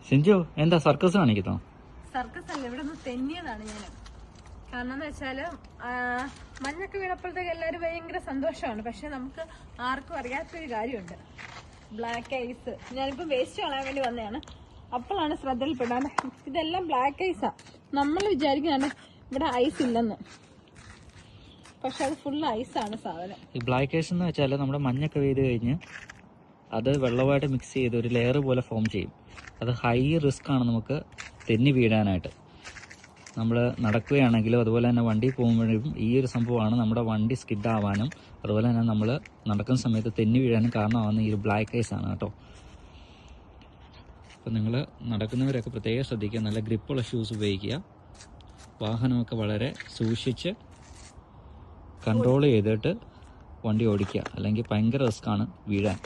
സിഞ്ചു എന്താ circus കാണിക്കുന്നോ? Circus അല്ല, ഇവിടെ നിന്ന് തെന്നിയതാണ് ഞാൻ. കാരണം എന്ന് വെച്ചാല് മഞ്ഞൊക്കെ വീണപ്പോഴത്തേക്ക് എല്ലാവരും ഭയങ്കര സന്തോഷമാണ്. പക്ഷെ നമുക്ക് ആർക്കും അറിയാത്തൊരു കാര്യമുണ്ട്. Black ice. ഞാനിപ്പോ വേസ്റ്റ് കളയാൻ വേണ്ടി വന്നതാണ്. അപ്പോഴാണ് ശ്രദ്ധയിൽപ്പെടാൻ ഇതെല്ലാം ബ്ലാക്ക് ഐസാ. നമ്മൾ വിചാരിക്കുകയാണ് ഇവിടെ ഐസ് ഇല്ലെന്ന്, പക്ഷെ അത് ഫുൾ ഐസാണ് സാധനം. ഈ ബ്ലാക്ക് ഐസ് എന്ന് വെച്ചാൽ നമ്മുടെ മഞ്ഞൊക്കെ പെയ്ത് കഴിഞ്ഞ് അത് വെള്ളമായിട്ട് മിക്സ് ചെയ്ത് ഒരു ലെയർ പോലെ ഫോം ചെയ്യും. അത് ഹൈ റിസ്ക് ആണ് നമുക്ക് തെന്നി വീഴാനായിട്ട്. നമ്മൾ നടക്കുകയാണെങ്കിലും അതുപോലെ തന്നെ വണ്ടി പോകുമ്പോഴും ഈ ഒരു സംഭവമാണ് നമ്മുടെ വണ്ടി സ്കിഡ് ആവാനും അതുപോലെ തന്നെ നമ്മൾ നടക്കുന്ന സമയത്ത് തെന്നി വീഴാനും കാരണമാകുന്ന ഈ ഒരു ബ്ലാക്ക് ഐസ് ആണ് കേട്ടോ. അപ്പം നിങ്ങൾ നടക്കുന്നവരൊക്കെ പ്രത്യേകം ശ്രദ്ധിക്കുക, നല്ല ഗ്രിപ്പുള്ള ഷൂസ് ഉപയോഗിക്കുക. വാഹനമൊക്കെ വളരെ സൂക്ഷിച്ച് കൺട്രോൾ ചെയ്തിട്ട് വണ്ടി ഓടിക്കുക, അല്ലെങ്കിൽ ഭയങ്കര റിസ്ക്കാണ് വീഴാൻ.